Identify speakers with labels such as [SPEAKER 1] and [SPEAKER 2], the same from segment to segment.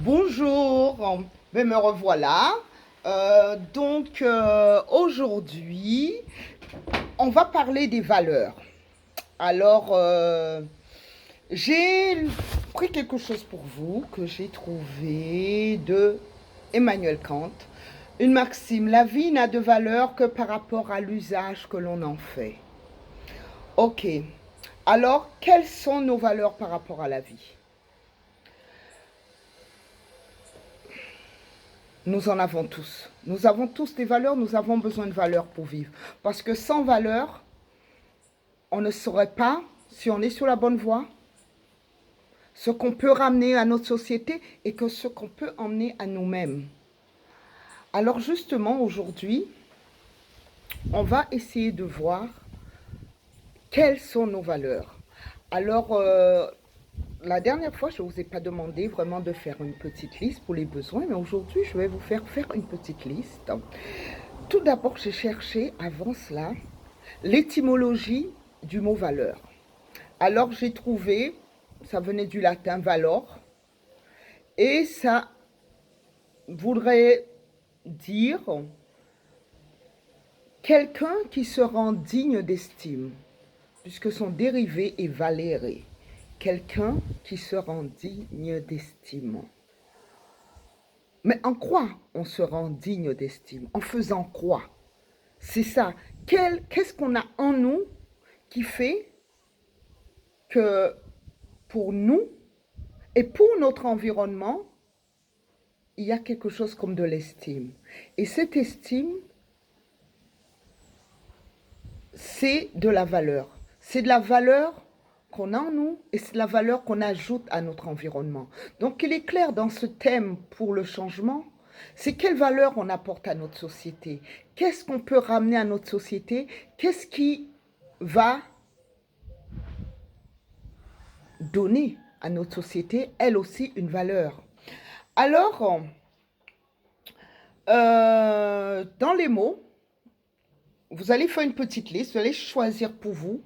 [SPEAKER 1] Bonjour, ben me revoilà. Aujourd'hui, on va parler des valeurs. Alors, j'ai pris quelque chose pour vous que j'ai trouvé de Emmanuel Kant. Une maxime, la vie n'a de valeur que par rapport à l'usage que l'on en fait. Ok, alors quelles sont nos valeurs par rapport à la vie? Nous en avons tous. Nous avons tous des valeurs, nous avons besoin de valeurs pour vivre. Parce que sans valeurs, on ne saurait pas si on est sur la bonne voie, ce qu'on peut ramener à notre société et que ce qu'on peut emmener à nous-mêmes. Alors justement, aujourd'hui, on va essayer de voir quelles sont nos valeurs. Alors, la dernière fois, je ne vous ai pas demandé vraiment de faire une petite liste pour les besoins, mais aujourd'hui, je vais vous faire une petite liste. Tout d'abord, j'ai cherché avant cela l'étymologie du mot valeur. Alors j'ai trouvé, ça venait du latin valor, et ça voudrait dire quelqu'un qui se rend digne d'estime, puisque son dérivé est valere. Quelqu'un qui se rend digne d'estime. Mais en quoi on se rend digne d'estime? En faisant quoi? C'est ça. Qu'est-ce qu'on a en nous qui fait que pour nous et pour notre environnement, il y a quelque chose comme de l'estime. Et cette estime, c'est de la valeur. C'est de la valeur qu'on a en nous et c'est de la valeur qu'on ajoute à notre environnement. Donc il est clair dans ce thème pour le changement, c'est quelle valeur on apporte à notre société. Qu'est-ce qu'on peut ramener à notre société? Qu'est-ce qui va donner à notre société, elle aussi, une valeur? Alors, dans les mots, vous allez faire une petite liste, vous allez choisir pour vous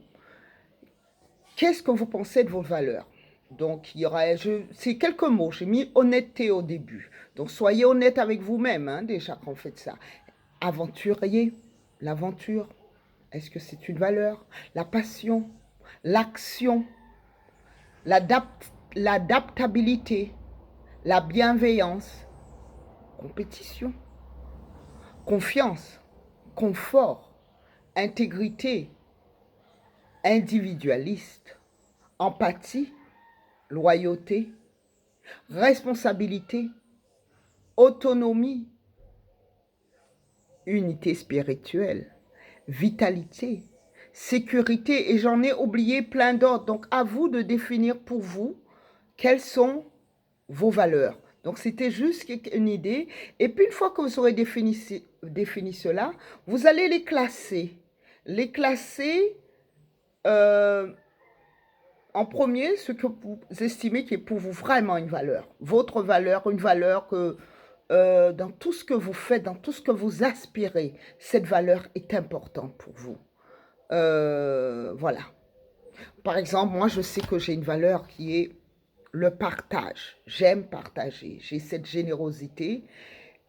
[SPEAKER 1] qu'est-ce que vous pensez de vos valeurs. Donc, il y aura, c'est quelques mots, j'ai mis honnêteté au début. Donc, soyez honnête avec vous-même, hein, déjà quand vous faites ça. Aventurier, l'aventure, est-ce que c'est une valeur? La passion, l'action, l'adaptabilité, la bienveillance, compétition, confiance, confort, intégrité, individualiste, empathie, loyauté, responsabilité, autonomie, unité spirituelle, vitalité, sécurité, et j'en ai oublié plein d'autres. Donc à vous de définir pour vous quelles sont vos valeurs. Donc c'était juste une idée. Et puis une fois que vous aurez défini cela, vous allez les classer. Les classer en premier, ce que vous estimez qui est pour vous vraiment une valeur. Votre valeur, une valeur que dans tout ce que vous faites, dans tout ce que vous aspirez, cette valeur est importante pour vous. Voilà. Par exemple, moi, je sais que j'ai une valeur qui est le partage. J'aime partager. J'ai cette générosité.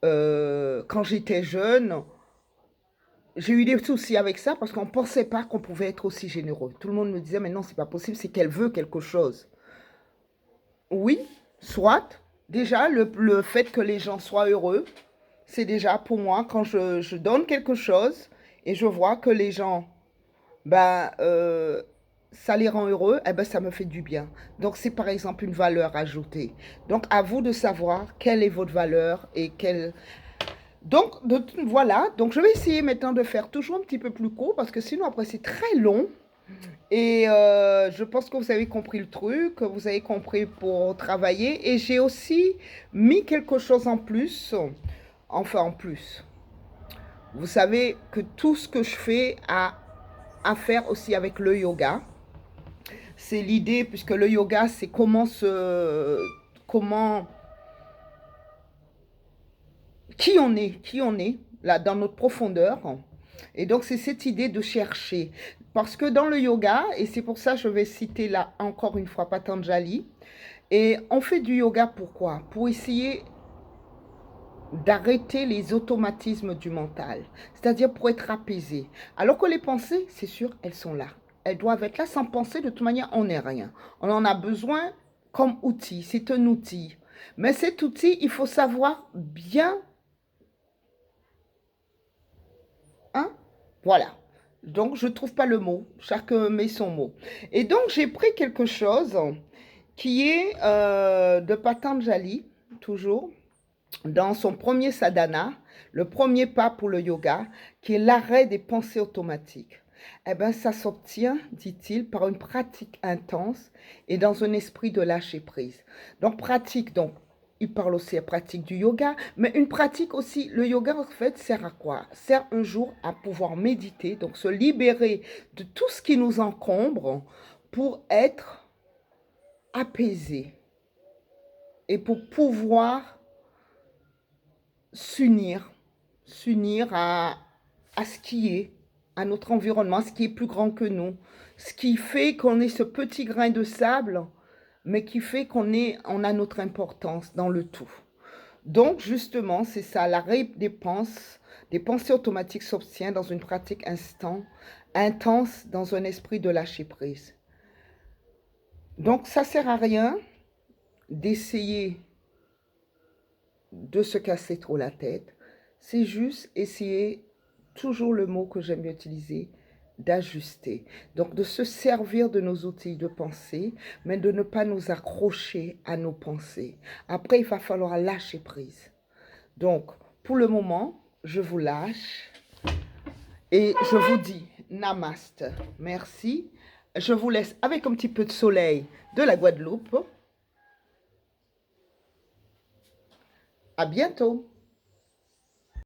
[SPEAKER 1] Quand j'étais jeune, j'ai eu des soucis avec ça parce qu'on ne pensait pas qu'on pouvait être aussi généreux. Tout le monde me disait, mais non, c'est pas possible, c'est qu'elle veut quelque chose. Oui, soit. Déjà, le fait que les gens soient heureux, c'est déjà pour moi, quand je donne quelque chose et je vois que les gens, ben, ça les rend heureux, eh ben, ça me fait du bien. Donc, c'est par exemple une valeur ajoutée. Donc, à vous de savoir quelle est votre valeur et quelle... Donc, voilà. Donc, je vais essayer maintenant de faire toujours un petit peu plus court parce que sinon, après, c'est très long. Et je pense que vous avez compris le truc, que vous avez compris pour travailler. Et j'ai aussi mis quelque chose en plus. Enfin, en plus. Vous savez que tout ce que je fais a à faire aussi avec le yoga. C'est l'idée, puisque le yoga, c'est comment, qui on est, là, dans notre profondeur. Et donc, c'est cette idée de chercher. Parce que dans le yoga, et c'est pour ça que je vais citer là encore une fois Patanjali, Et on fait du yoga pourquoi? Pour essayer d'arrêter les automatismes du mental, c'est-à-dire pour être apaisé. Alors que les pensées, c'est sûr, elles sont là. Elles doivent être là. Sans penser, de toute manière, on n'est rien. On en a besoin comme outil. C'est un outil. Mais cet outil, il faut savoir bien, hein? Voilà. Donc, je ne trouve pas le mot. Chacun met son mot. Et donc, j'ai pris quelque chose qui est de Patanjali, toujours, dans son premier sadhana, le premier pas pour le yoga, qui est l'arrêt des pensées automatiques. Eh bien, ça s'obtient, dit-il, par une pratique intense et dans un esprit de lâcher prise. Donc, pratique, donc, il parle aussi de pratique du yoga, mais une pratique aussi, le yoga en fait sert à quoi? Sert un jour à pouvoir méditer, donc se libérer de tout ce qui nous encombre pour être apaisé et pour pouvoir s'unir, s'unir à ce qui est, à notre environnement, ce qui est plus grand que nous, ce qui fait qu'on est ce petit grain de sable, mais qui fait on a notre importance dans le tout. Donc, justement, c'est ça, l'arrêt des pensées automatiques s'obtient dans une pratique intense, dans un esprit de lâcher prise. Donc, ça sert à rien d'essayer de se casser trop la tête. C'est juste essayer, toujours le mot que j'aime bien utiliser, d'ajuster. Donc, de se servir de nos outils de pensée, mais de ne pas nous accrocher à nos pensées. Après, il va falloir lâcher prise. Donc, pour le moment, je vous lâche et je vous dis namaste. Merci. Je vous laisse avec un petit peu de soleil de la Guadeloupe. À bientôt.